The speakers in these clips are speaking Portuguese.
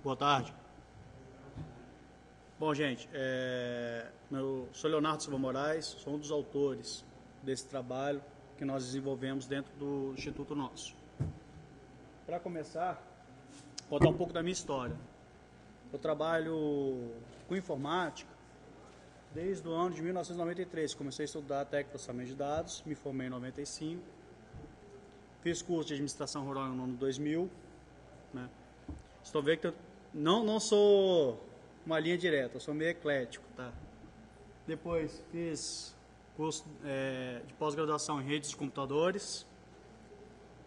Boa tarde. Bom, gente, eu sou Leonardo Silva Moraes, sou um dos autores desse trabalho que nós desenvolvemos dentro do Instituto nosso. Para começar, vou contar um pouco da minha história. Eu trabalho com informática desde o ano de 1993. Comecei a estudar técnico de processamento de dados, me formei em 95, fiz curso de administração rural no ano 2000. Né? Estou vendo que eu não sou uma linha direta, eu sou meio eclético. Tá? Depois fiz curso de pós-graduação em redes de computadores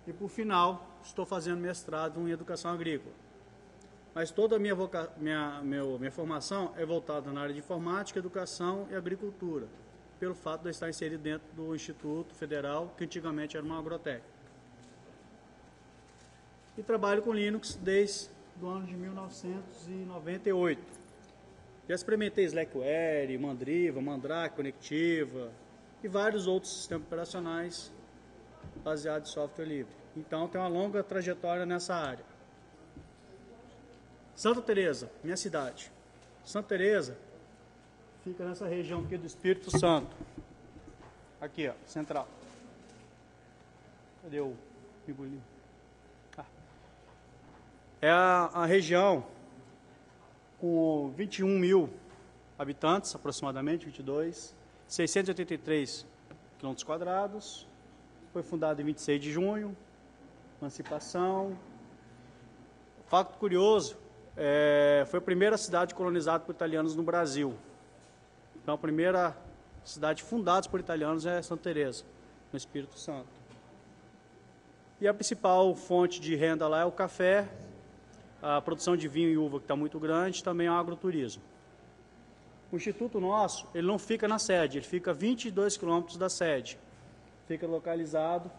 e, por final, estou fazendo mestrado em educação agrícola. Mas toda a minha formação é voltada na área de informática, educação e agricultura, pelo fato de eu estar inserido dentro do Instituto Federal, que antigamente era uma agrotécnica. E trabalho com Linux desde o ano de 1998. Já experimentei Slackware, Mandriva, Mandrake, Conectiva e vários outros sistemas operacionais baseados em software livre. Então, tem uma longa trajetória nessa área. Santa Teresa, minha cidade. Santa Teresa fica nessa região aqui do Espírito Santo. Aqui, ó, central. Cadê o figurinho? É a região com 21 mil habitantes, aproximadamente, 22, 683 quilômetros quadrados. Foi fundada em 26 de junho, emancipação. Fato curioso, foi a primeira cidade colonizada por italianos no Brasil. Então, a primeira cidade fundada por italianos é Santa Teresa, no Espírito Santo. E a principal fonte de renda lá é o café, a produção de vinho e uva, que está muito grande, também é o agroturismo. O instituto nosso, ele não fica na sede, ele fica a 22 quilômetros da sede. Fica localizado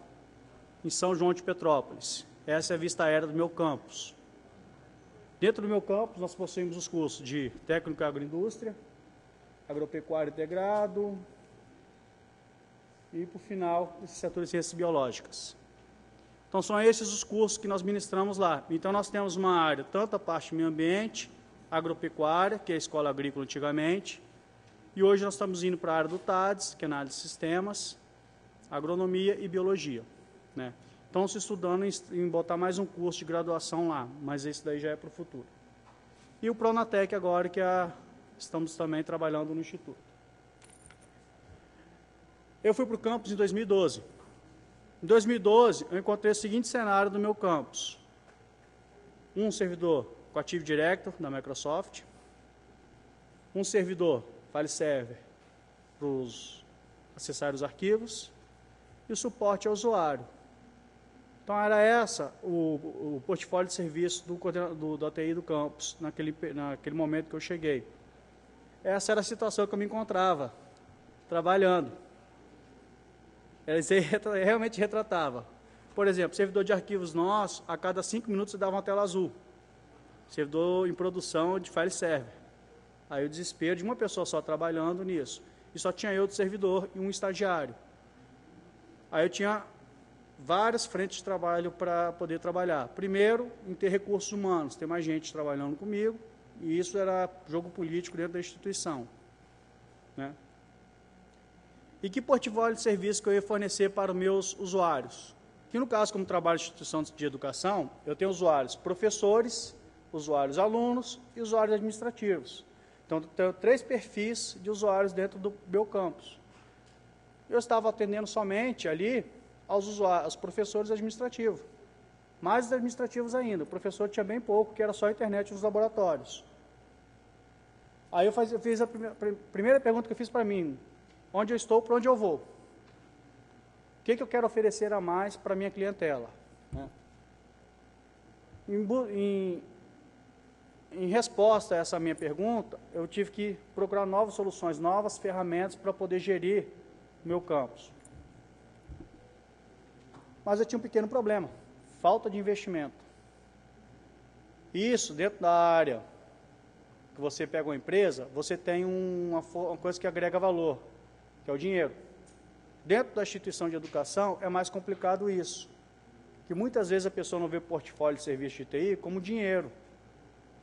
em São João de Petrópolis. Essa é a vista aérea do meu campus. Dentro do meu campus, nós possuímos os cursos de técnico em agroindústria, agropecuário integrado e, por final, licenciatura em ciências biológicas. Então, são esses os cursos que nós ministramos lá. Então, nós temos uma área, tanto a parte de meio ambiente, agropecuária, que é a escola agrícola antigamente, e hoje nós estamos indo para a área do TADS, que é na área de sistemas, agronomia e biologia. Né? Então, se estudando em botar mais um curso de graduação lá, mas esse daí já é para o futuro. E o Pronatec agora, que estamos também trabalhando no Instituto. Eu fui para o campus em 2012. Em 2012, eu encontrei o seguinte cenário do meu campus. Um servidor com Active Directory, da Microsoft. Um servidor, file server, para acessar os arquivos. E o suporte ao usuário. Então, era essa o portfólio de serviço do ATI do campus, naquele momento que eu cheguei. Essa era a situação que eu me encontrava, trabalhando. Ela realmente retratava. Por exemplo, servidor de arquivos nosso, a cada 5 minutos você dava uma tela azul. Servidor em produção de file server. Aí o desespero de uma pessoa só trabalhando nisso. E só tinha eu de servidor e um estagiário. Aí eu tinha várias frentes de trabalho para poder trabalhar. Primeiro, em ter recursos humanos, ter mais gente trabalhando comigo, e isso era jogo político dentro da instituição. Né? E que portfólio de serviço que eu ia fornecer para os meus usuários? Que no caso, como trabalho em instituição de educação, eu tenho usuários professores, usuários alunos e usuários administrativos. Então, eu tenho 3 perfis de usuários dentro do meu campus. Eu estava atendendo somente ali aos professores administrativos. Mais administrativos ainda. O professor tinha bem pouco, que era só a internet nos laboratórios. Aí eu fiz a primeira pergunta que eu fiz para mim: onde eu estou, para onde eu vou? O que eu quero oferecer a mais para a minha clientela? Né? Em resposta a essa minha pergunta, eu tive que procurar novas soluções, novas ferramentas para poder gerir o meu campus. Mas eu tinha um pequeno problema: falta de investimento. Isso, dentro da área que você pega uma empresa, você tem uma coisa que agrega valor, que é o dinheiro. Dentro da instituição de educação é mais complicado isso, que muitas vezes a pessoa não vê o portfólio de serviço de TI como dinheiro.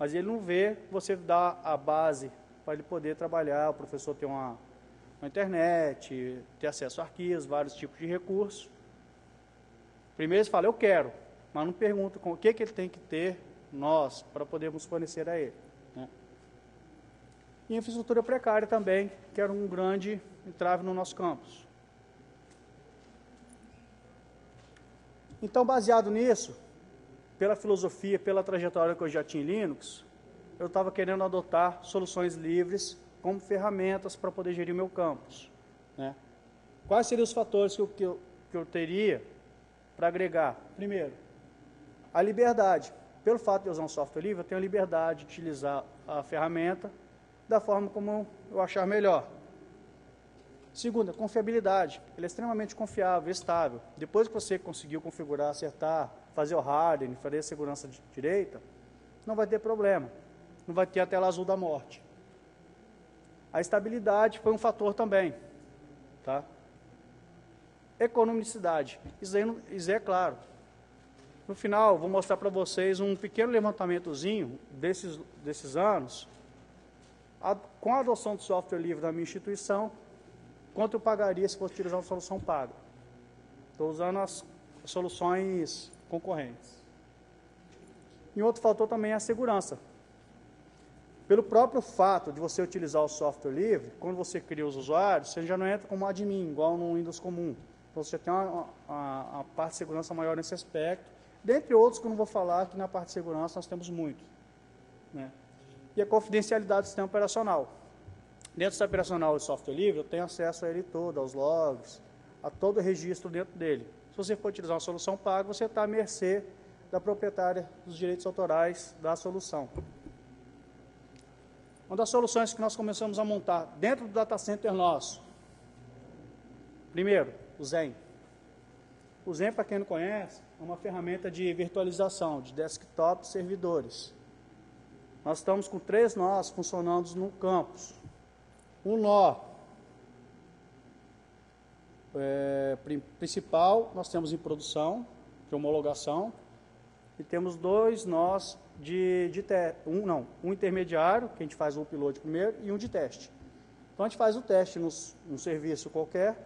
mas ele não vê você dar a base para ele poder trabalhar, o professor ter uma internet, ter acesso a arquivos, vários tipos de recursos. Primeiro eles falam, eu quero, mas não perguntam o que ele tem que ter, nós, para podermos fornecer a ele. Né? E infraestrutura precária também, que era um grande entrave no nosso campus. Então, baseado nisso, pela filosofia, pela trajetória que eu já tinha em Linux, eu estava querendo adotar soluções livres como ferramentas para poder gerir meu campus. Né? Quais seriam os fatores que eu teria para agregar? Primeiro, a liberdade. Pelo fato de eu usar um software livre, eu tenho a liberdade de utilizar a ferramenta da forma como eu achar melhor. Segundo, a confiabilidade. Ele é extremamente confiável, estável. Depois que você conseguiu configurar, acertar, fazer o hardening, fazer a segurança direita, não vai ter problema. Não vai ter a tela azul da morte. A estabilidade foi um fator também. Tá? Economicidade. Isso aí é claro. No final, vou mostrar para vocês um pequeno levantamentozinho desses anos, com a adoção do software livre da minha instituição, quanto eu pagaria se fosse utilizar uma solução paga. Estou usando as soluções concorrentes. E outro fator também é a segurança. Pelo próprio fato de você utilizar o software livre, quando você cria os usuários, você já não entra como admin, igual no Windows comum. Então você tem uma parte de segurança maior nesse aspecto, dentre outros que eu não vou falar, que na parte de segurança nós temos muito. Né? E a confidencialidade do sistema operacional. Dentro do sistema operacional de software livre, eu tenho acesso a ele todo, aos logs, a todo o registro dentro dele. Se você for utilizar uma solução paga, você está à mercê da proprietária dos direitos autorais da solução. Uma das soluções que nós começamos a montar dentro do data center nosso, primeiro, o Zen. O Zen, para quem não conhece, é uma ferramenta de virtualização de desktop servidores. Nós estamos com 3 nós funcionando no campus. Um nó principal, nós temos em produção, de homologação, e temos 2 nós um intermediário, que a gente faz o upload primeiro, e um de teste. Então a gente faz o teste num serviço qualquer,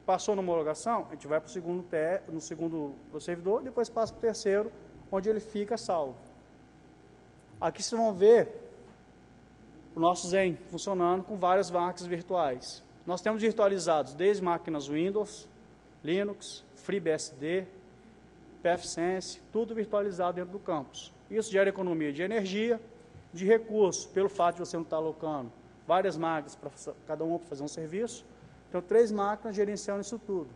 passou na homologação, a gente vai para o segundo servidor, depois passa para o terceiro, onde ele fica salvo. Aqui vocês vão ver o nosso Zen funcionando com várias máquinas virtuais. Nós temos virtualizados desde máquinas Windows, Linux, FreeBSD, pfSense, tudo virtualizado dentro do campus. Isso gera economia de energia, de recursos, pelo fato de você não estar alocando várias máquinas, para cada uma para fazer um serviço. Então, 3 máquinas gerenciando isso tudo.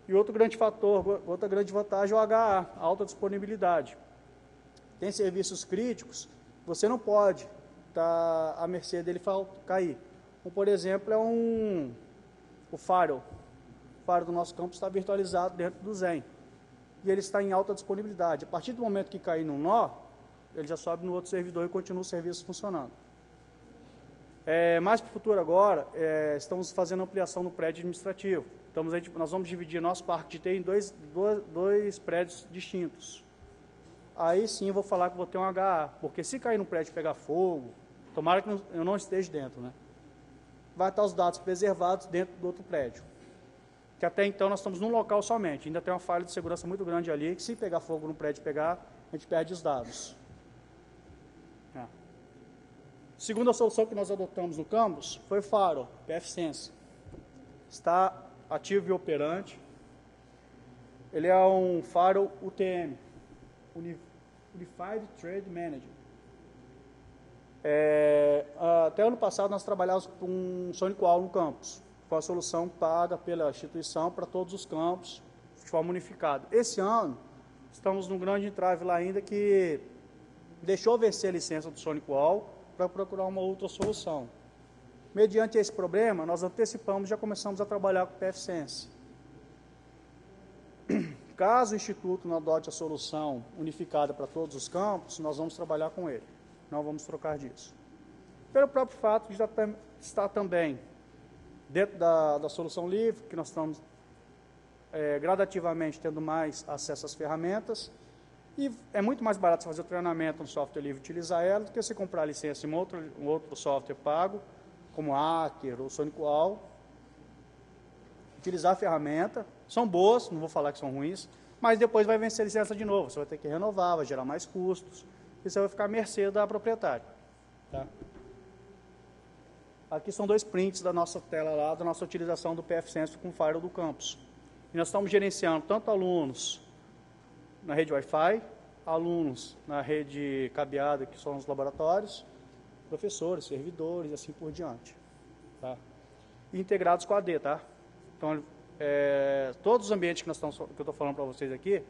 E outro grande fator, outra grande vantagem é o HA, a alta disponibilidade. Tem serviços críticos, você não pode estar à mercê dele cair. Como, por exemplo, o Firewall. O Firewall do nosso campus está virtualizado dentro do Zen. E ele está em alta disponibilidade. A partir do momento que cair num nó, ele já sobe no outro servidor e continua o serviço funcionando. Mais para o futuro agora, estamos fazendo ampliação no prédio administrativo. Nós vamos dividir nosso parque de TI em dois prédios distintos. Aí sim eu vou falar que vou ter um HA, porque se cair num prédio e pegar fogo, tomara que eu não esteja dentro, né? Vai estar os dados preservados dentro do outro prédio. Que até então nós estamos num local somente, ainda tem uma falha de segurança muito grande ali, que se pegar fogo no prédio a gente perde os dados. Segunda solução que nós adotamos no campus foi o Firewall, pfSense. Está ativo e operante. Ele é um Firewall UTM, Unified Trade Manager. Até ano passado nós trabalhávamos com um SonicWall no campus. Foi uma solução paga pela instituição para todos os campos, de forma unificada. Esse ano, estamos num grande entrave lá ainda que deixou vencer a licença do SonicWall para procurar uma outra solução. Mediante esse problema, nós antecipamos e já começamos a trabalhar com o pfSense. Caso o Instituto não adote a solução unificada para todos os campos, nós vamos trabalhar com ele. Não vamos trocar disso. Pelo próprio fato de já estar também dentro da solução livre, que nós estamos gradativamente tendo mais acesso às ferramentas, E é muito mais barato fazer o treinamento no software livre e utilizar ela do que você comprar a licença em um outro software pago, como Hacker ou SonicWall. Utilizar a ferramenta, são boas, não vou falar que são ruins, mas depois vai vencer a licença de novo, você vai ter que renovar, vai gerar mais custos, e você vai ficar à mercê da proprietária. Tá? Aqui são 2 prints da nossa tela lá, da nossa utilização do pfSense com o Firewall do campus. E nós estamos gerenciando tanto alunos na rede Wi-Fi, alunos na rede cabeada, que são os laboratórios, professores, servidores e assim por diante. Tá? E integrados com a AD, tá? Então, todos os ambientes que eu estou falando para vocês aqui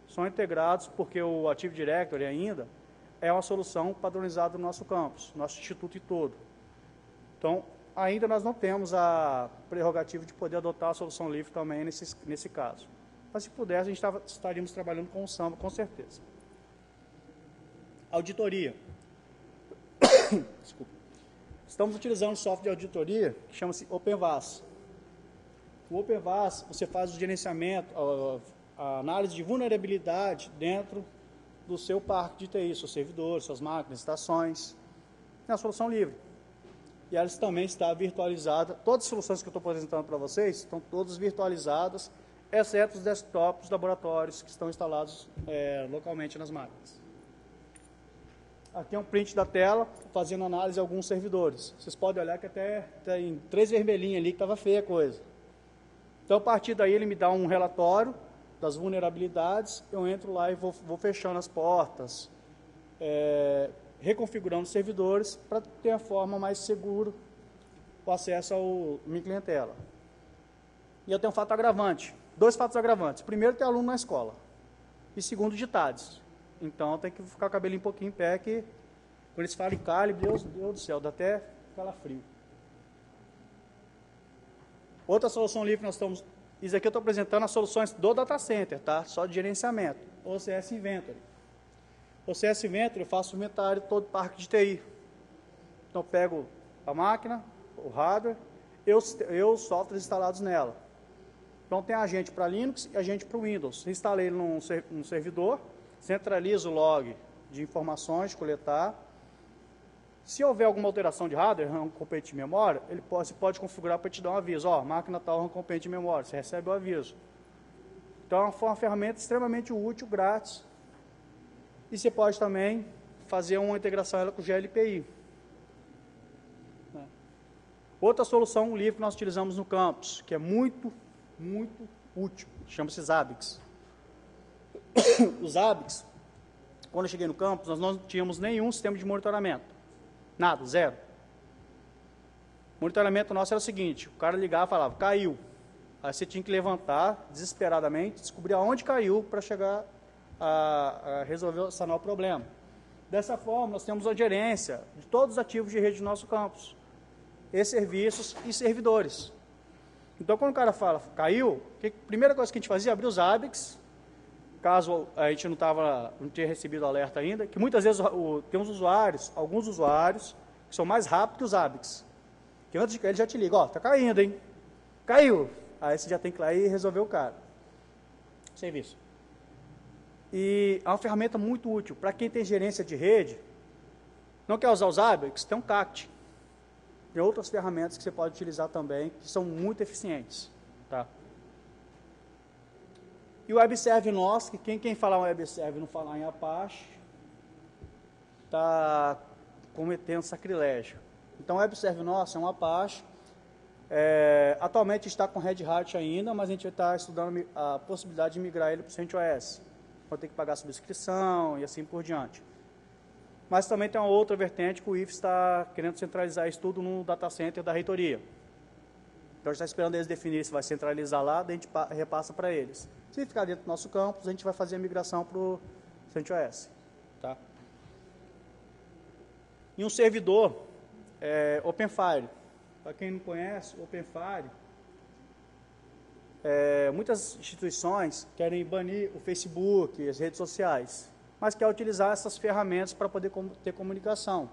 são integrados porque o Active Directory ainda é uma solução padronizada no nosso campus, nosso instituto todo. Então, ainda nós não temos a prerrogativa de poder adotar a solução livre também nesse caso. Mas se pudesse, a gente estaríamos trabalhando com o Samba, com certeza. Auditoria. Desculpa. Estamos utilizando um software de auditoria que chama-se OpenVAS. O OpenVAS, você faz o gerenciamento, a análise de vulnerabilidade dentro do seu parque de TI, seus servidores, suas máquinas, estações. É uma solução livre. E ela também está virtualizada. Todas as soluções que eu estou apresentando para vocês estão todas virtualizadas, exceto os desktops dos laboratórios que estão instalados localmente nas máquinas. Aqui é um print da tela, fazendo análise de alguns servidores. Vocês podem olhar que até tem 3 vermelhinhos ali, que estava feia a coisa. Então, a partir daí, ele me dá um relatório das vulnerabilidades, eu entro lá e vou fechando as portas, reconfigurando os servidores para ter a forma mais segura o acesso ao minha clientela. E eu tenho um fato agravante, 2 fatos agravantes. Primeiro, tem aluno na escola. E segundo, ditades. Então, tem que ficar com o cabelinho um pouquinho em pé, que quando eles falam em calibre, Deus do céu, dá até calafrio. Outra solução livre que nós estamos... Isso aqui eu estou apresentando as soluções do data center, tá? Só de gerenciamento. OCS Inventory. OCS Inventory, eu faço o inventário de todo o parque de TI. Então, eu pego a máquina, o hardware, e os softwares instalados nela. Então, tem agente para Linux e agente para o Windows. Instalei ele num servidor, centralizo o log de informações, coletar. Se houver alguma alteração de hardware, RAM componente de memória, você pode configurar para te dar um aviso. Ó, máquina tal, RAM componente de memória, você recebe o aviso. Então, é uma ferramenta extremamente útil, grátis. E você pode também fazer uma integração ela com o GLPI. Outra solução livre que nós utilizamos no campus, que é muito, muito útil, chama-se Zabbix. Os Zabbix, quando eu cheguei no campus, nós não tínhamos nenhum sistema de monitoramento. Nada, zero. O monitoramento nosso era o seguinte, o cara ligava e falava, caiu. Aí você tinha que levantar desesperadamente, descobrir aonde caiu para chegar a resolver, sanar o problema. Dessa forma, nós temos a gerência de todos os ativos de rede do nosso campus, e serviços e servidores. Então, quando o cara fala, caiu, a primeira coisa que a gente fazia, abrir os Zabbix, caso a gente não tinha recebido alerta ainda, que muitas vezes tem alguns usuários, que são mais rápidos que os Zabbix, que antes de cair ele já te liga, ó, tá caindo, hein? Caiu. Aí você já tem que ir lá e resolver o cara. Serviço. E é uma ferramenta muito útil. Para quem tem gerência de rede, não quer usar os Zabbix, tem um CACT. Tem outras ferramentas que você pode utilizar também, que são muito eficientes. Tá? E o WebServe nosso, que quem falar em WebServe e não falar em Apache, está cometendo sacrilégio. Então, o WebServe nosso é um Apache. Atualmente está com Red Hat ainda, mas a gente vai estar estudando a possibilidade de migrar ele para o CentOS. Vou ter que pagar subscrição e assim por diante. Mas também tem uma outra vertente que o IF está querendo centralizar isso tudo no data center da reitoria. Então, a gente está esperando eles definirem se vai centralizar lá, daí a gente repassa para eles. Se ficar dentro do nosso campus, a gente vai fazer a migração para o CentOS. Tá? E um servidor, OpenFire. Para quem não conhece, OpenFire, muitas instituições querem banir o Facebook, as redes sociais, mas quer utilizar essas ferramentas para poder ter comunicação.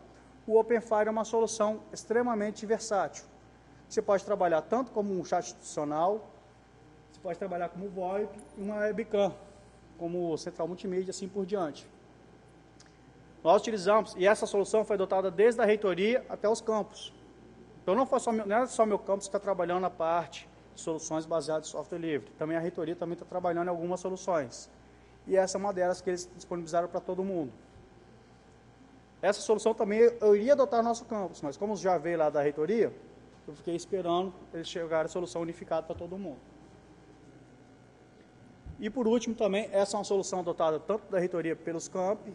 O OpenFire é uma solução extremamente versátil. Você pode trabalhar tanto como um chat institucional, você pode trabalhar como VoIP e uma webcam como central multimídia, assim por diante. Nós utilizamos, e essa solução foi adotada desde a reitoria até os campos. Então, não é só meu campus que está trabalhando na parte de soluções baseadas em software livre. Também a reitoria também está trabalhando em algumas soluções. E essa é uma delas que eles disponibilizaram para todo mundo. Essa solução também eu iria adotar no nosso campus, mas como já veio lá da reitoria, eu fiquei esperando eles chegarem a solução unificada para todo mundo. E por último também, essa é uma solução adotada tanto da reitoria pelos campi,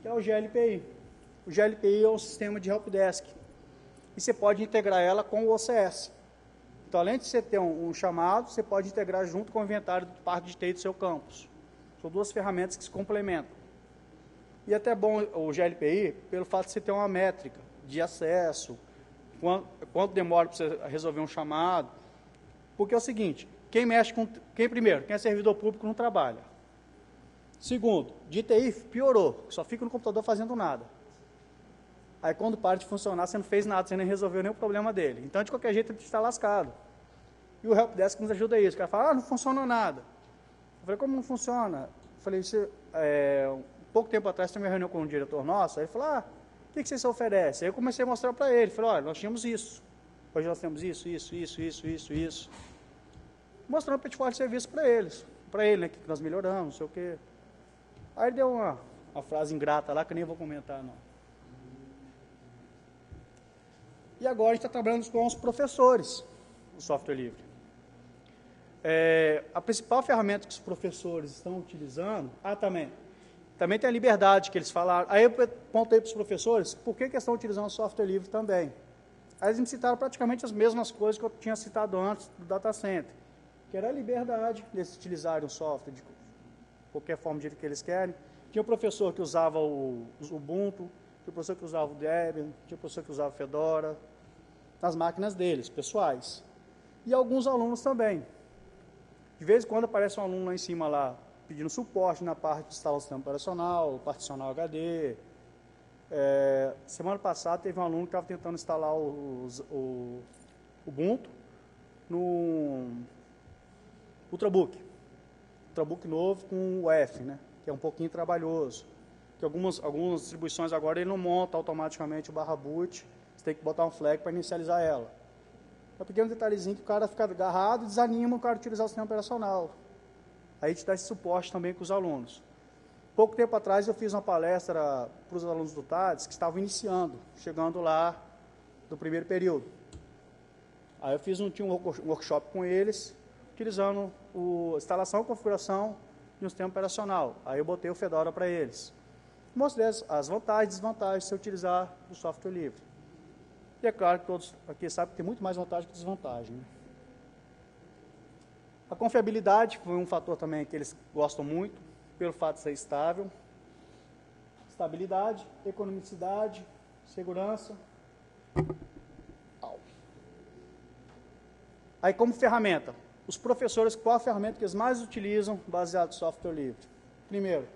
que é o GLPI. O GLPI é um sistema de helpdesk. E você pode integrar ela com o OCS. Então, além de você ter um chamado, você pode integrar junto com o inventário do parque de TI do seu campus. São duas ferramentas que se complementam. E é até bom o GLPI, pelo fato de você ter uma métrica de acesso, quanto demora para você resolver um chamado. Porque é o seguinte, quem é servidor público não trabalha. Segundo, de TI piorou, só fica no computador fazendo nada. Aí quando para de funcionar, você não fez nada, você nem resolveu nenhum problema dele. Então, de qualquer jeito, ele está lascado. E o Helpdesk nos ajuda a isso. O cara fala, não funciona nada. Eu falei, como não funciona? Eu falei, pouco tempo atrás, teve uma reunião com um diretor nosso, aí ele falou, o que vocês oferecem? Aí eu comecei a mostrar para ele, falei, olha, nós tínhamos isso. Hoje nós temos isso. Mostrando o portfólio de serviço para ele, né, que nós melhoramos, não sei o quê. Aí ele deu uma frase ingrata lá, que eu nem vou comentar, não. E agora a gente está trabalhando com os professores do software livre. A principal ferramenta que os professores estão utilizando, também tem a liberdade que eles falaram. Aí eu contei para os professores por que eles estão utilizando o software livre também. Aí eles me citaram praticamente as mesmas coisas que eu tinha citado antes do data center, que era a liberdade de eles utilizarem o software de qualquer forma, do jeito que eles querem. Tinha um professor que usava o Ubuntu, tinha um professor que usava o Debian, tinha um professor que usava o Fedora, nas máquinas deles, pessoais. E alguns alunos também. De vez em quando aparece um aluno lá em cima, lá, pedindo suporte na parte de instalar o sistema operacional, particionar o HD. Semana passada teve um aluno que estava tentando instalar o Ubuntu no Ultrabook. Ultrabook novo com o F, né, que é um pouquinho trabalhoso. Que algumas distribuições agora ele não monta automaticamente o /boot, você tem que botar um flag para inicializar ela. É um pequeno detalhezinho que o cara fica agarrado e desanima o cara utilizar o sistema operacional. Aí a gente dá esse suporte também com os alunos. Pouco tempo atrás eu fiz uma palestra para os alunos do TADS que estavam iniciando, chegando lá do primeiro período. Aí eu tinha um workshop com eles, utilizando a instalação e configuração de um sistema operacional. Aí eu botei o Fedora para eles. Mostrei as vantagens e desvantagens de se utilizar o software livre. E é claro que todos aqui sabem que tem muito mais vantagem que desvantagem, né? A confiabilidade foi um fator também que eles gostam muito, pelo fato de ser estável. Estabilidade, economicidade, segurança. Aí como ferramenta, os professores, qual a ferramenta que eles mais utilizam baseado em software livre? Primeiro,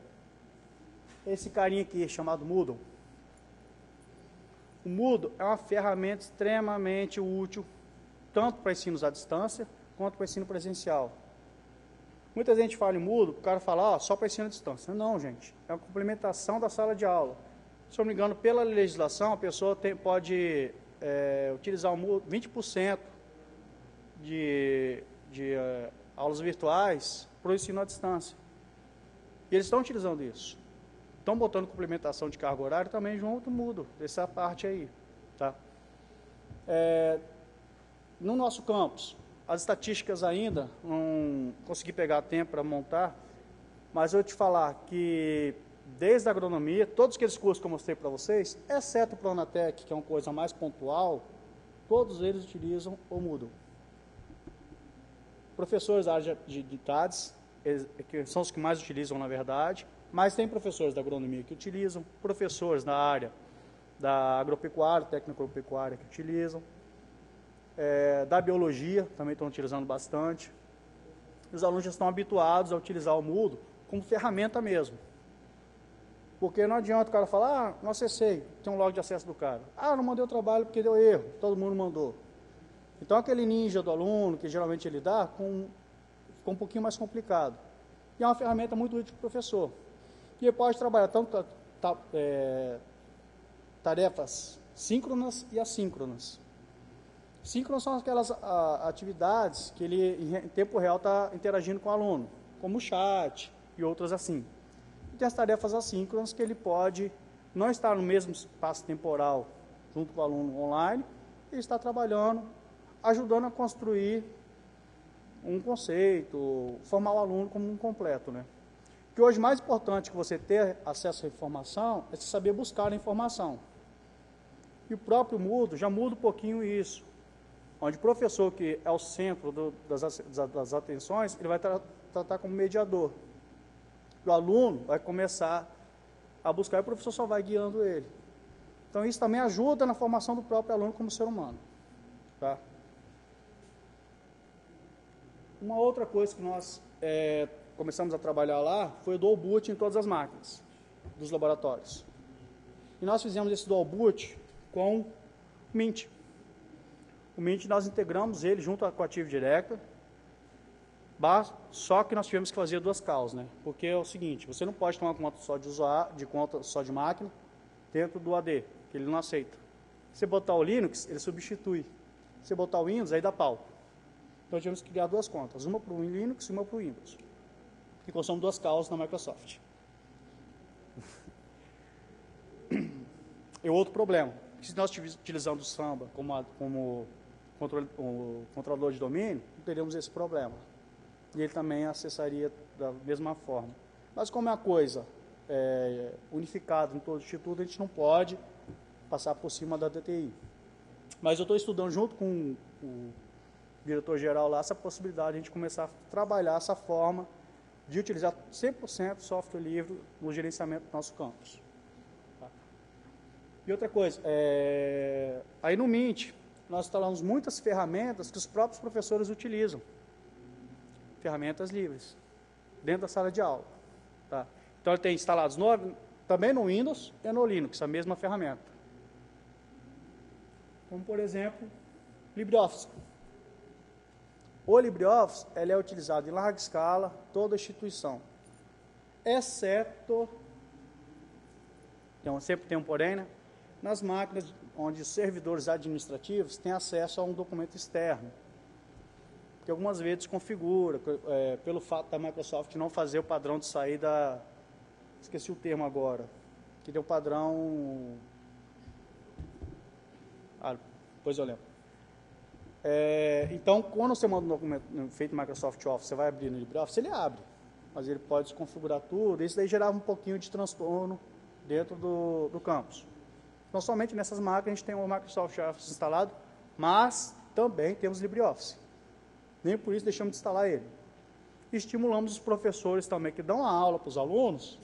esse carinha aqui chamado Moodle. O Moodle é uma ferramenta extremamente útil, tanto para ensinos à distância, quanto para ensino presencial. Muita gente fala em Moodle, o cara fala, só para ensino à distância. Não, gente, é uma complementação da sala de aula. Se eu não me engano, pela legislação, a pessoa pode utilizar o Moodle 20% de aulas virtuais para o ensino à distância. E eles estão utilizando isso. Estão botando complementação de carga horária também junto Moodle, dessa parte aí. Tá? No nosso campus, as estatísticas ainda, não consegui pegar tempo para montar, mas eu vou te falar que desde a agronomia, todos aqueles cursos que eu mostrei para vocês, exceto o Pronatec, que é uma coisa mais pontual, todos eles utilizam o Moodle. Professores da área de TADS, que são os que mais utilizam, na verdade, mas tem professores da agronomia que utilizam, professores da área da agropecuária, técnico-agropecuária que utilizam, da biologia também estão utilizando bastante. Os alunos já estão habituados a utilizar o Moodle como ferramenta mesmo. Porque não adianta o cara falar, não acessei, tem um log de acesso do cara. Não mandei o trabalho porque deu erro, todo mundo mandou. Então aquele ninja do aluno, que geralmente ele dá, ficou um pouquinho mais complicado. E é uma ferramenta muito útil para o professor. E ele pode trabalhar tanto tarefas síncronas e assíncronas. Síncronas são aquelas atividades que ele, em tempo real, está interagindo com o aluno, como o chat e outras assim. E tem as tarefas assíncronas que ele pode não estar no mesmo espaço temporal junto com o aluno online, e está trabalhando, ajudando a construir um conceito, formar o aluno como um completo, né? Que hoje mais importante que você ter acesso à informação é você saber buscar a informação. E o próprio Moodle já muda um pouquinho isso, onde o professor, que é o centro das atenções, ele vai tratar como mediador. O aluno vai começar a buscar e o professor só vai guiando ele. Então isso também ajuda na formação do próprio aluno como ser humano. Tá? Uma outra coisa que nós começamos a trabalhar lá foi o dual boot em todas as máquinas dos laboratórios. E nós fizemos esse dual boot com o Mint. O Mint nós integramos ele junto com o Active Directory, só que nós tivemos que fazer duas calls, né? Porque é o seguinte, você não pode tomar conta só de usuário, conta só de máquina dentro do AD, que ele não aceita. Se você botar o Linux, ele substitui. Se você botar o Windows, aí dá pau. Então tivemos que criar duas contas, uma para o Linux e uma para o Windows. E consomos duas calls na Microsoft. E outro problema, se nós estivéssemos utilizando o Samba como controlador de domínio, não teríamos esse problema. E ele também acessaria da mesma forma. Mas como é uma coisa unificada em todo o instituto, a gente não pode passar por cima da DTI. Mas eu estou estudando junto com o diretor-geral lá essa possibilidade de a gente começar a trabalhar essa forma de utilizar 100% software livre no gerenciamento do nosso campus. Tá? E outra coisa, aí no Mint, nós instalamos muitas ferramentas que os próprios professores utilizam. Ferramentas livres, dentro da sala de aula. Tá? Então, ele tem instalados também no Windows e no Linux, a mesma ferramenta. Como, por exemplo, LibreOffice. O LibreOffice ele é utilizado em larga escala, toda a instituição, exceto, então, sempre tem um porém, né? Nas máquinas onde os servidores administrativos têm acesso a um documento externo, que algumas vezes configura, pelo fato da Microsoft não fazer o padrão de saída, esqueci o termo agora, que deu padrão, depois eu lembro. Então, quando você manda um documento feito no Microsoft Office, você vai abrir no LibreOffice, ele abre, mas ele pode desconfigurar tudo, isso daí gerava um pouquinho de transtorno dentro do campus. Não somente nessas máquinas a gente tem o Microsoft Office instalado, mas também temos LibreOffice. Nem por isso deixamos de instalar ele. E estimulamos os professores também que dão a aula para os alunos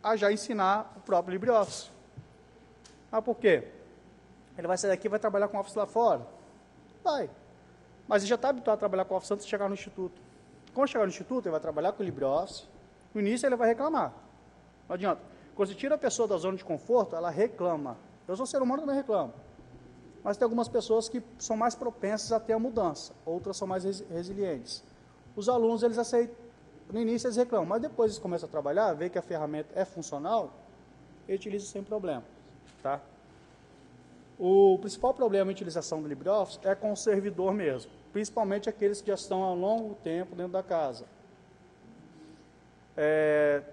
a já ensinar o próprio LibreOffice. Por quê? Ele vai sair daqui e vai trabalhar com Office lá fora? Vai. Mas ele já está habituado a trabalhar com Office antes de chegar no instituto. Quando chegar no instituto, ele vai trabalhar com o LibreOffice. No início, ele vai reclamar. Não adianta. Quando você tira a pessoa da zona de conforto, ela reclama. Eu sou ser humano, também reclamo. Mas tem algumas pessoas que são mais propensas a ter a mudança. Outras são mais resilientes. Os alunos, eles aceitam. No início, eles reclamam. Mas depois eles começam a trabalhar, ver que a ferramenta é funcional, eles utilizam sem problema. Tá? O principal problema em utilização do LibreOffice é com o servidor mesmo, principalmente aqueles que já estão há longo tempo dentro da casa.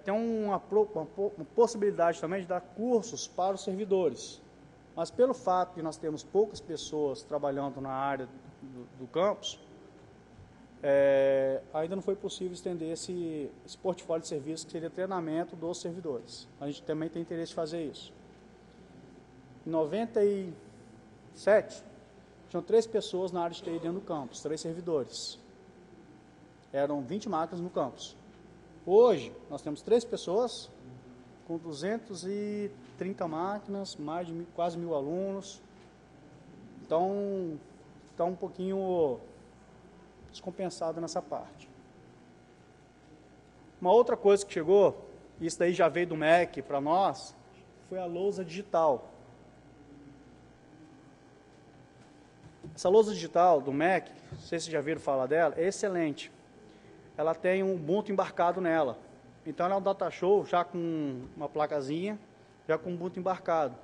Tem uma possibilidade também de dar cursos para os servidores, mas pelo fato de nós termos poucas pessoas trabalhando na área do campus, ainda não foi possível estender esse portfólio de serviços que seria treinamento dos servidores. A gente também tem interesse de fazer isso. Em 97, tinham 3 pessoas na área de TI dentro do campus, 3 servidores. Eram 20 máquinas no campus. Hoje, nós temos 3 pessoas, com 230 máquinas, mais de quase 1.000 alunos. Então, está um pouquinho descompensado nessa parte. Uma outra coisa que chegou, e isso daí já veio do MEC para nós, foi a lousa digital. Essa lousa digital do MEC, não sei se vocês já viram falar dela, é excelente. ela tem um Ubuntu embarcado nela. Então ela é um datashow já com uma placazinha, já com um Ubuntu embarcado.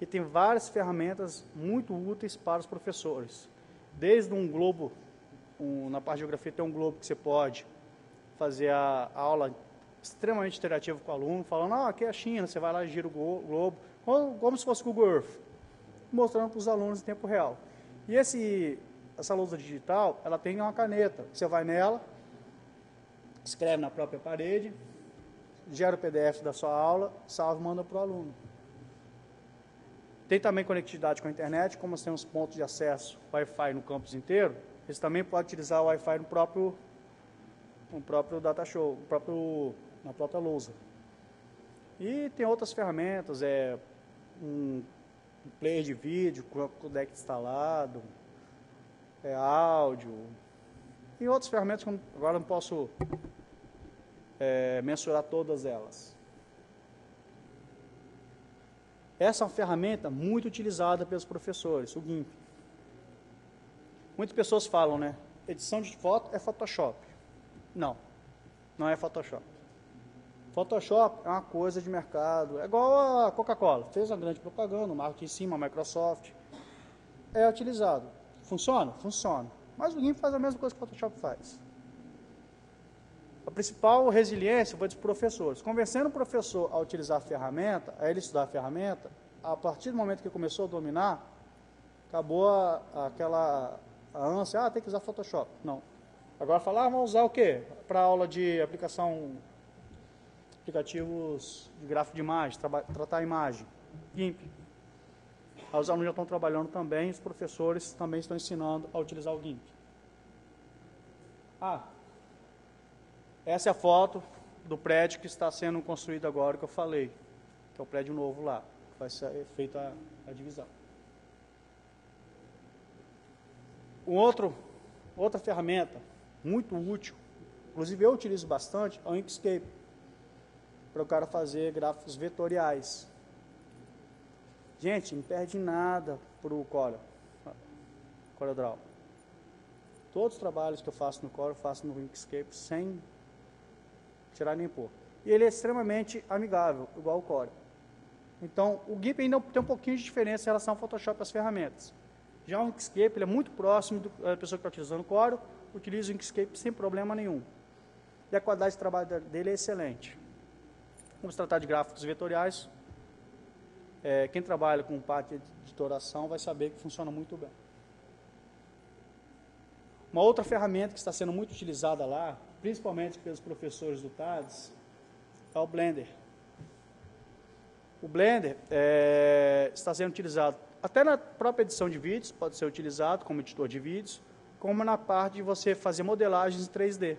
E tem várias ferramentas muito úteis para os professores. Desde um globo, na parte de geografia tem um globo que você pode fazer a aula extremamente interativa com o aluno, falando, aqui é a China, você vai lá e gira o globo, como se fosse o Google Earth, mostrando para os alunos em tempo real. E essa lousa digital, ela tem uma caneta, você vai nela, escreve na própria parede, gera o PDF da sua aula, salva e manda para o aluno. Tem também conectividade com a internet, como nós temos pontos de acesso Wi-Fi no campus inteiro, eles também podem utilizar o Wi-Fi no próprio datashow, na própria lousa. E tem outras ferramentas, um player de vídeo com o codec instalado, áudio, e outras ferramentas que agora não posso mensurar todas elas. Essa é uma ferramenta muito utilizada pelos professores, o GIMP. Muitas pessoas falam, né? Edição de foto é Photoshop. Não, não é Photoshop. Photoshop é uma coisa de mercado, é igual a Coca-Cola. Fez uma grande propaganda, o marketing em cima, a Microsoft. É utilizado. Funciona? Funciona. Mas o GIMP faz a mesma coisa que o Photoshop faz. A principal resiliência foi dos professores. Convencendo o professor a utilizar a ferramenta, a ele estudar a ferramenta, a partir do momento que começou a dominar, acabou aquela ânsia, tem que usar Photoshop. Não. Agora falar, vamos usar o quê? Para aula de aplicativos de gráfico de imagem, tratar a imagem. GIMP. Os alunos já estão trabalhando também, os professores também estão ensinando a utilizar o GIMP. Essa é a foto do prédio que está sendo construído agora, que eu falei, que é o prédio novo lá, que vai ser feita a divisão. Outra ferramenta muito útil, inclusive eu utilizo bastante, é o Inkscape, para o cara fazer gráficos vetoriais. Gente, não perde nada para o CorelDRAW. Todos os trabalhos que eu faço no Corel, eu faço no Inkscape sem tirar nem pôr. E ele é extremamente amigável, igual o Corel. Então, o GIMP ainda tem um pouquinho de diferença em relação ao Photoshop e as ferramentas. Já o Inkscape, ele é muito próximo da pessoa que está utilizando o Corel, utiliza o Inkscape sem problema nenhum. E a qualidade de trabalho dele é excelente. Vamos tratar de gráficos vetoriais. Quem trabalha com parte de editoração vai saber que funciona muito bem. Uma outra ferramenta que está sendo muito utilizada lá, principalmente pelos professores do TADS, é o Blender. O Blender está sendo utilizado até na própria edição de vídeos, pode ser utilizado como editor de vídeos, como na parte de você fazer modelagens em 3D.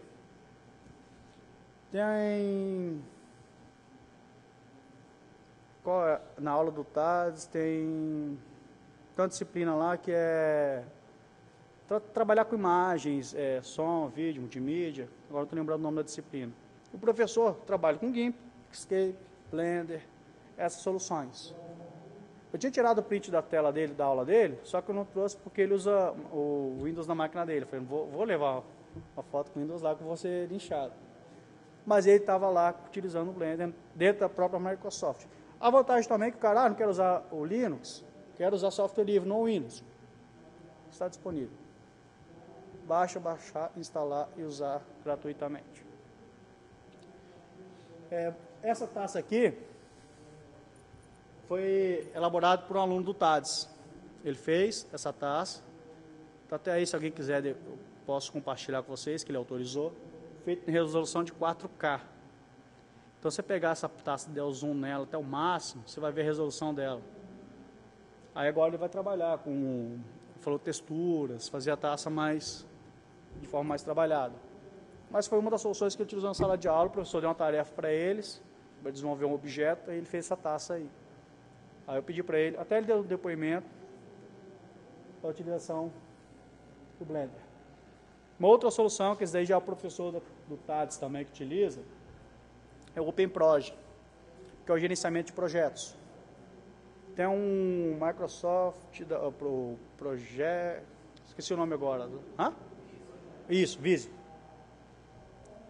Na aula do TADS tem uma disciplina lá que é trabalhar com imagens, som, vídeo, multimídia. Agora não estou lembrando o nome da disciplina. O professor trabalha com GIMP, Inkscape, Blender, essas soluções. Eu tinha tirado o print da tela dele, da aula dele, só que eu não trouxe porque ele usa o Windows na máquina dele. Eu falei, vou levar uma foto com o Windows lá que eu vou ser linchado. Mas ele estava lá utilizando o Blender dentro da própria Microsoft. A vantagem também é que o cara, não quer usar o Linux, quer usar software livre no Windows. Está disponível. Baixar, instalar e usar gratuitamente. Essa taça aqui foi elaborada por um aluno do TADS. Ele fez essa taça. Então, até aí, se alguém quiser, eu posso compartilhar com vocês, que ele autorizou. Feito em resolução de 4K. Então, se você pegar essa taça e der o zoom nela até o máximo, você vai ver a resolução dela. Aí agora ele vai trabalhar com, falou, texturas, fazer a taça de forma mais trabalhada. Mas foi uma das soluções que ele utilizou na sala de aula. O professor deu uma tarefa para eles, para desenvolver um objeto, e ele fez essa taça aí. Aí eu pedi para ele, até ele deu um depoimento da utilização do Blender. Uma outra solução, que esse daí já é o professor do TADS também que utiliza, é o OpenProj, que é o gerenciamento de projetos. Tem um Microsoft, esqueci o nome agora. Isso, Visio.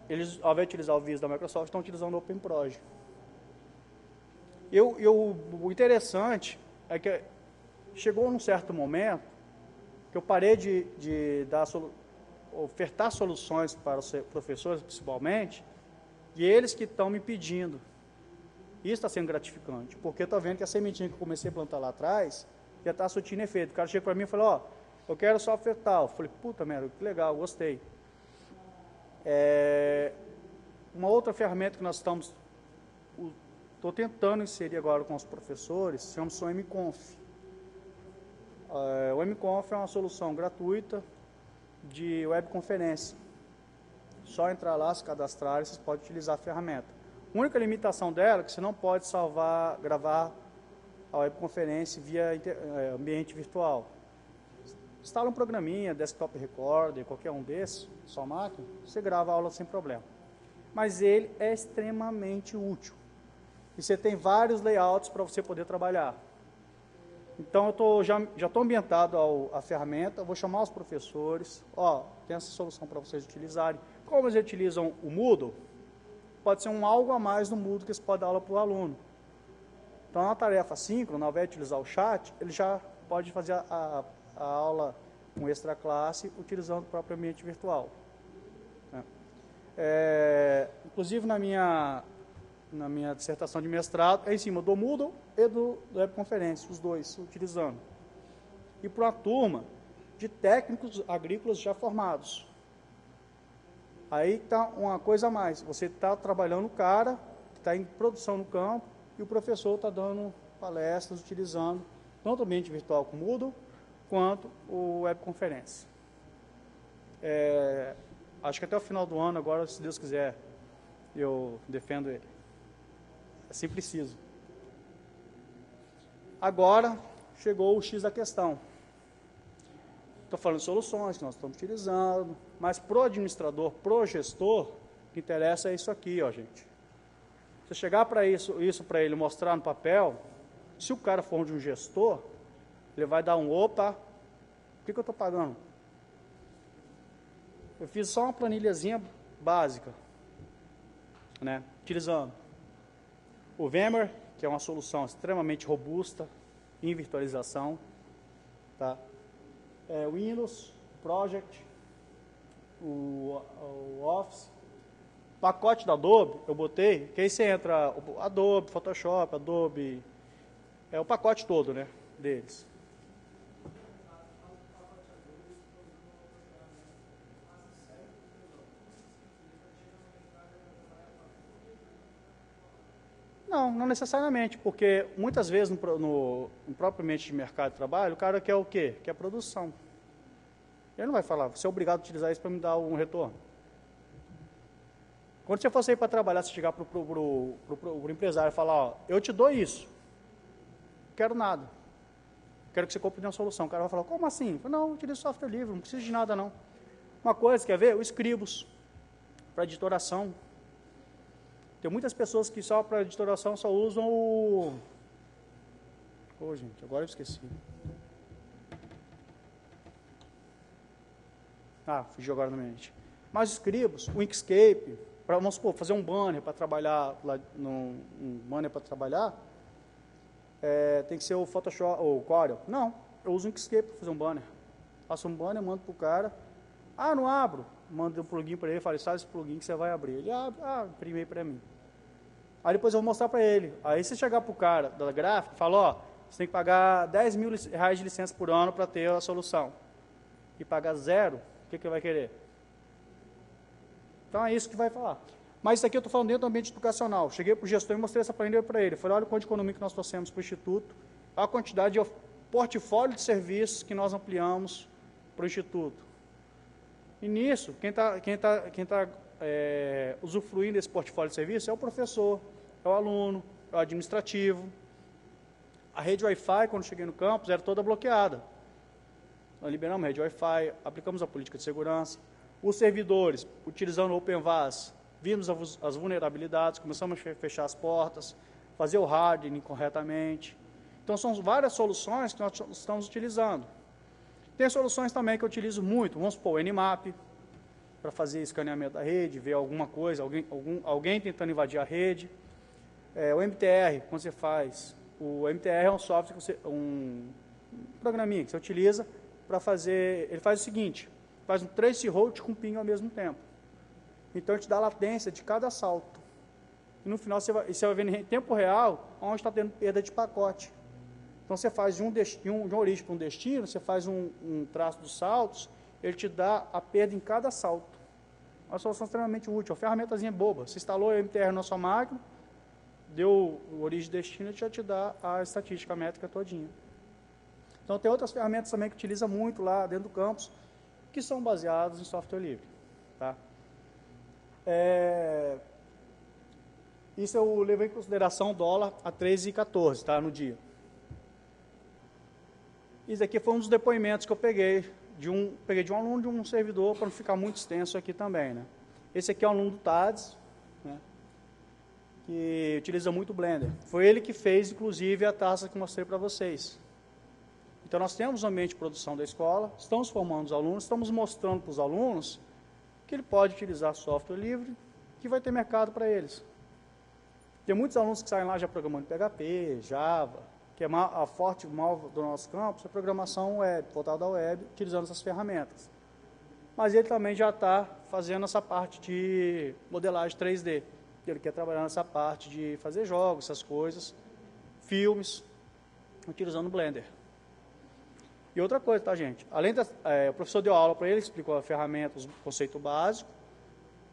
eles, ao invés de utilizar o Visual da Microsoft, estão utilizando o OpenProj. O interessante é que chegou num certo momento que eu parei de ofertar soluções para os professores, principalmente, e eles que estão me pedindo. Isso está sendo gratificante, porque eu estou vendo que a sementinha que eu comecei a plantar lá atrás já está surtindo efeito. O cara chega para mim e fala, eu quero software tal. Eu falei, puta merda, que legal, gostei. Uma outra ferramenta que nós estou tentando inserir agora com os professores, chama-se o MConf. O MConf é uma solução gratuita de webconferência. Só entrar lá, se cadastrar, e vocês podem utilizar a ferramenta. A única limitação dela é que você não pode gravar a webconferência via ambiente virtual. Instala um programinha, Desktop Recorder, qualquer um desses, sua máquina, você grava a aula sem problema. Mas ele é extremamente útil. E você tem vários layouts para você poder trabalhar. Então, eu já estou ambientado à ferramenta, vou chamar os professores, tem essa solução para vocês utilizarem. Como eles utilizam o Moodle, pode ser algo a mais no Moodle que eles podem dar aula para o aluno. Então, na tarefa síncrona, ao invés de utilizar o chat, ele já pode fazer a aula com extra classe utilizando o próprio ambiente virtual. Inclusive, na minha dissertação de mestrado, é em cima do Moodle e do webconferência, os dois utilizando. E para uma turma de técnicos agrícolas já formados. Aí está uma coisa a mais, você está trabalhando o cara, que está em produção no campo, e o professor está dando palestras, utilizando tanto o ambiente virtual com o Moodle, quanto o webconferência. Acho que até o final do ano, agora, se Deus quiser, eu defendo ele. Assim preciso. Agora, chegou o X da questão. Estou falando de soluções que nós estamos utilizando, mas para o administrador, para o gestor, o que interessa é isso aqui, gente. Se chegar para isso para ele mostrar no papel, se o cara for de um gestor, ele vai dar opa, o que eu estou pagando? Eu fiz só uma planilhazinha básica, utilizando o VMware, que é uma solução extremamente robusta em virtualização, tá? O Windows, Project, o Office, pacote da Adobe, eu botei, que aí você entra Adobe, Photoshop, Adobe, o pacote todo, deles. Não necessariamente, porque muitas vezes no próprio ambiente de mercado de trabalho, o cara quer o quê? Quer produção. Ele não vai falar, você é obrigado a utilizar isso para me dar um retorno. Quando você for sair para trabalhar, você chegar para o empresário e falar, eu te dou isso, não quero nada, quero que você compre uma solução. O cara vai falar, como assim? Não, eu utilizo software livre, não preciso de nada não. Uma coisa, quer ver? O Scribus, para editoração. Tem muitas pessoas que só para editoração só usam o... gente, agora eu esqueci. Fugiu agora na minha mente. Mas o Scribus, o Inkscape, vamos supor, fazer um banner para trabalhar, um banner para trabalhar, tem que ser o Photoshop, ou o Corel. Não, eu uso o Inkscape para fazer um banner. Faço um banner, mando para o cara. Não abro. Mando um plugin para ele, falo, sabe esse plugin que você vai abrir? Ele abre, imprime aí para mim. Aí depois eu vou mostrar para ele. Aí se chegar para o cara da gráfica, fala, você tem que pagar R$10.000 de licença por ano para ter a solução. E pagar 0, o que ele vai querer? Então é isso que vai falar. Mas isso aqui eu estou falando dentro do ambiente educacional. Cheguei para o gestor e mostrei essa planilha para ele. Falei, olha o quanto de economia que nós trouxemos para o Instituto, a quantidade de portfólio de serviços que nós ampliamos para o Instituto. E nisso, quem tá usufruindo desse portfólio de serviço é o professor, é o aluno, é o administrativo. A rede Wi-Fi, quando cheguei no campus, era toda bloqueada. Nós liberamos a rede Wi-Fi, aplicamos a política de segurança. Os servidores, utilizando o OpenVAS, vimos as vulnerabilidades, começamos a fechar as portas, fazer o hardening corretamente. Então, são várias soluções que nós estamos utilizando. Tem soluções também que eu utilizo muito, vamos supor, o Nmap. para fazer escaneamento da rede, ver alguma coisa, alguém tentando invadir a rede. O MTR, quando você faz, o MTR é um software, um programinha que você utiliza para fazer, ele faz o seguinte, faz um trace route com ping ao mesmo tempo. Então, ele te dá a latência de cada salto. E no final, você vai ver em tempo real onde está tendo perda de pacote. Então, você faz de uma origem para um destino, você faz um traço dos saltos, ele te dá a perda em cada salto. Uma solução extremamente útil, uma ferramentazinha boba. Você instalou o MTR na sua máquina, deu o origem e destino, ele já te dá a estatística métrica todinha. Então, tem outras ferramentas também que utiliza muito lá dentro do campus, que são baseadas em software livre. Tá? Isso eu levei em consideração o dólar a 3,14, tá, no dia. Isso aqui foi um dos depoimentos que eu peguei de um aluno de um servidor, para não ficar muito extenso aqui também. Né? Esse aqui é um aluno do TADS, né, que utiliza muito o Blender. Foi ele que fez, inclusive, a taça que mostrei para vocês. Então, nós temos um ambiente de produção da escola, estamos formando os alunos, estamos mostrando para os alunos que ele pode utilizar software livre, que vai ter mercado para eles. Tem muitos alunos que saem lá já programando PHP, Java, que é a forte mal do nosso campus, é programação web, voltada à web, utilizando essas ferramentas. Mas ele também já está fazendo essa parte de modelagem 3D. Ele quer trabalhar nessa parte de fazer jogos, essas coisas, filmes, utilizando o Blender. E outra coisa, tá, gente? Além o professor deu aula para ele, explicou a ferramenta, o conceito básico.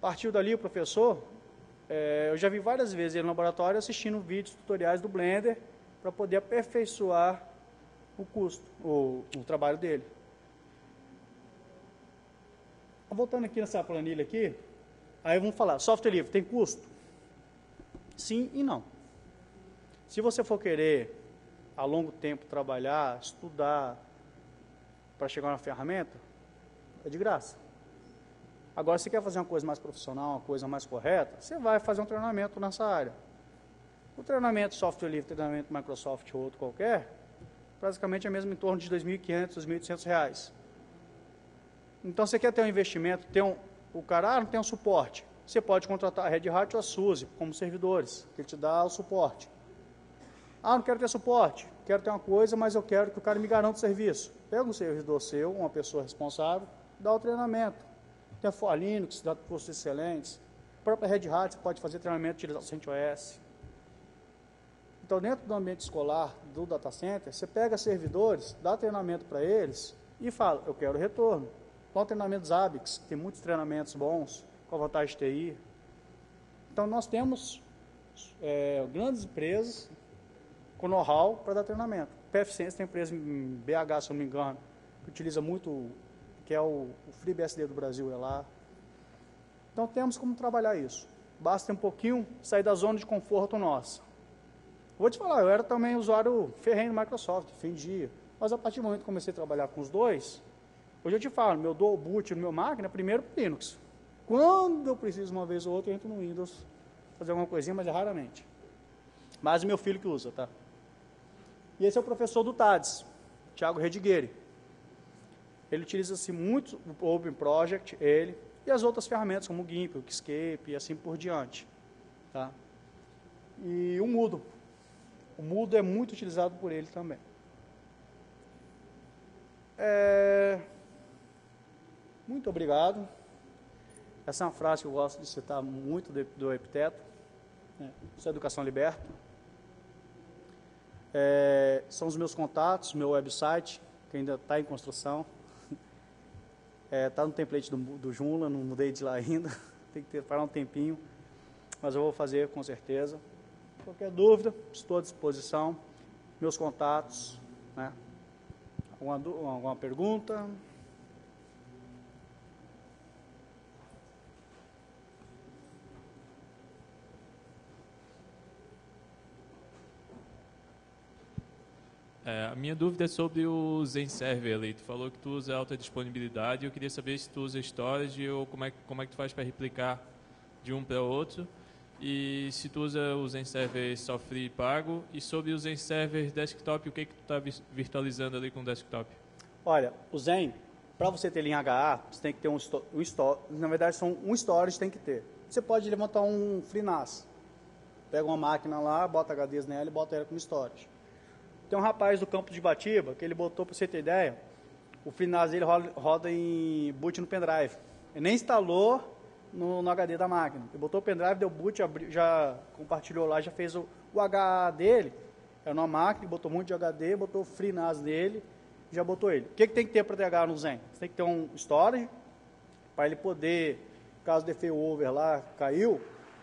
Partiu dali o professor, eu já vi várias vezes ele no laboratório assistindo vídeos, tutoriais do Blender, para poder aperfeiçoar o trabalho dele. Voltando aqui nessa planilha aqui, aí vamos falar, software livre tem custo? Sim e não. Se você for querer, a longo tempo, trabalhar, estudar, para chegar na ferramenta, é de graça. Agora, se você quer fazer uma coisa mais profissional, uma coisa mais correta, você vai fazer um treinamento nessa área. O treinamento software livre, treinamento Microsoft ou outro qualquer, basicamente é mesmo em torno de R$ 2.500, R$ 2.800. Então, você quer ter um investimento, o cara não tem um suporte. Você pode contratar a Red Hat ou a SUSE como servidores, que ele te dá o suporte. Não quero ter suporte, quero ter uma coisa, mas eu quero que o cara me garanta o serviço. Pega um servidor seu, uma pessoa responsável, dá o treinamento. Tem a Linux, dá cursos excelentes. A própria Red Hat, você pode fazer treinamento de utilização CentOS. Então, dentro do ambiente escolar do data center, você pega servidores, dá treinamento para eles e fala, eu quero retorno. Qual treinamento Zabbix, tem muitos treinamentos bons, com a vantagem TI. Então, nós temos grandes empresas com know-how para dar treinamento. PFSense tem empresa em BH, se não me engano, que utiliza muito, que é o FreeBSD do Brasil, é lá. Então, temos como trabalhar isso. Basta um pouquinho sair da zona de conforto nossa. Vou te falar, eu era também usuário ferrenho do Microsoft, fingia. Mas a partir do momento que comecei a trabalhar com os dois, hoje eu te falo, meu dual boot no meu máquina, primeiro Linux. Quando eu preciso uma vez ou outra, eu entro no Windows, fazer alguma coisinha, mas é raramente. Mas é meu filho que usa, tá? E esse é o professor do TADS, Thiago Redigueri. Ele utiliza-se muito o Open Project, ele, e as outras ferramentas, como o GIMP, o Escape e assim por diante. Tá? E o Moodle. O Moodle é muito utilizado por ele também. Muito obrigado. Essa é uma frase que eu gosto de citar muito do Epiteto. Isso é educação liberta. São os meus contatos, meu website, que ainda está em construção. Está no template do Joomla, não mudei de lá ainda. Tem que parar um tempinho, mas eu vou fazer com certeza. Qualquer dúvida, estou à disposição. Meus contatos, né? Alguma pergunta? A minha dúvida é sobre o Zen Server ali. Tu falou que tu usa alta disponibilidade. Eu queria saber se tu usa storage ou como é que tu faz para replicar de um para o outro. E se tu usa o Zen Server só free e pago. E sobre o Zen Server desktop, o que tu está virtualizando ali com o desktop? Olha, o Zen, Para você ter linha HA, você tem que ter na verdade, um storage tem que ter. Você pode levantar um FreeNAS. Pega uma máquina lá, bota HDs nela e bota ela como storage. Tem um rapaz do campus de Batiba que ele botou, para você ter ideia, o FreeNAS dele roda em boot no pendrive. Ele nem instalou no HD da máquina. Ele botou o pendrive, deu boot, já compartilhou lá, já fez o HA dele. Era numa máquina, botou um monte de HD, botou o FreeNAS nele, já botou ele. O que tem que ter para ter HA no Zen? Você tem que ter um storage, para ele poder, caso dê failover lá, caiu,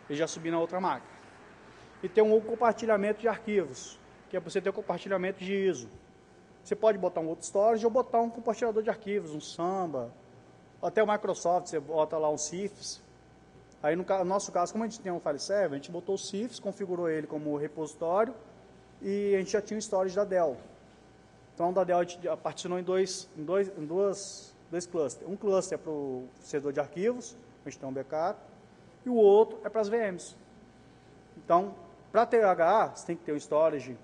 ele já subir na outra máquina. E tem um compartilhamento de arquivos, que é para você ter um compartilhamento de ISO. Você pode botar um outro storage ou botar um compartilhador de arquivos, um Samba, até o Microsoft, você bota lá um CIFS. Aí no nosso caso, como a gente tem um file server, a gente botou o CIFS, configurou ele como repositório e a gente já tinha o storage da Dell. Então, da Dell a gente particionou em dois clusters. Um cluster é para o servidor de arquivos, a gente tem um backup, e o outro é para as VMs. Então, para ter HA, você tem que ter um storage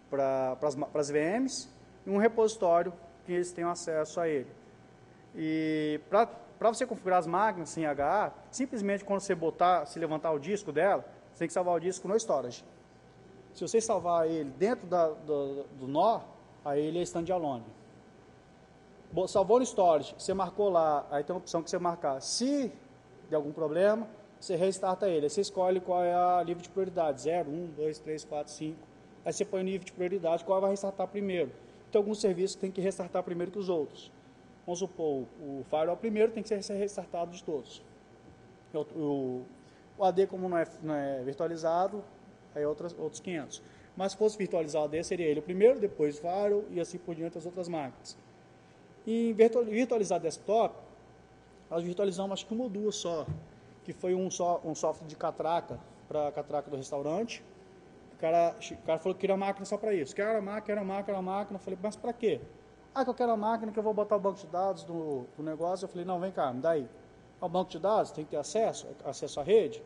para as VMs e um repositório que eles tenham acesso a ele. E para você configurar as máquinas sem HA, simplesmente quando você se levantar o disco dela, você tem que salvar o disco no storage. Se você salvar ele dentro do nó, aí ele é standalone. Salvou no storage, você marcou lá, aí tem uma opção que você marcar. Se der algum problema, você restarta ele. Aí você escolhe qual é a nível de prioridade, 0, 1, 2, 3, 4, 5. Aí você põe o nível de prioridade, qual vai restartar primeiro. Tem alguns serviços que tem que restartar primeiro que os outros. Vamos supor, o firewall primeiro tem que ser restartado de todos. O AD, como não é virtualizado, aí outros 500. Mas se fosse virtualizar o AD, seria ele o primeiro, depois o firewall e assim por diante as outras máquinas. E virtualizar desktop, nós virtualizamos acho que uma ou duas só, que foi um software de catraca, para a catraca do restaurante. O cara falou que queria máquina só para isso. Quero a máquina. Eu falei, mas para quê? Que eu quero a máquina que eu vou botar o banco de dados do negócio. Eu falei, não, vem cá, me dá aí. O banco de dados tem que ter acesso à rede.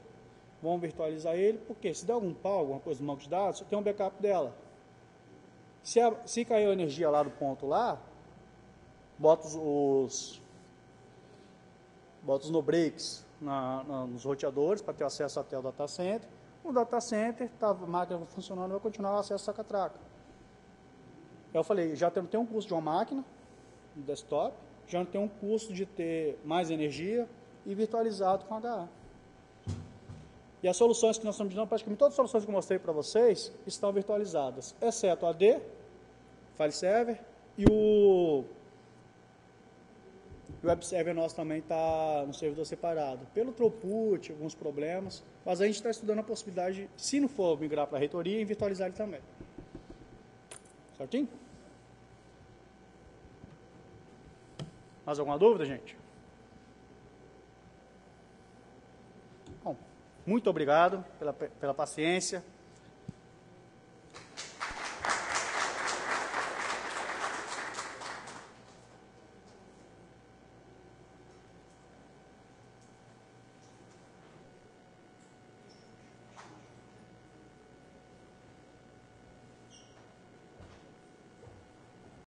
Vamos virtualizar ele, porque se der algum pau, alguma coisa no banco de dados, eu tenho um backup dela. Se caiu a energia lá do ponto lá, bota os no breaks nos roteadores para ter acesso até o data center. No data center, a máquina funcionando, vai continuar o acesso à catraca. Eu falei, já tem um custo de uma máquina, no desktop, já tem um custo de ter mais energia e virtualizado com HA. E as soluções que nós estamos dando, praticamente todas as soluções que eu mostrei para vocês, estão virtualizadas, exceto o AD, file server, e o web server nosso também está no servidor separado. Pelo throughput, alguns problemas, mas a gente está estudando a possibilidade, se não for migrar para a reitoria, em virtualizar ele também. Certinho? Mais alguma dúvida, gente? Bom, muito obrigado pela paciência.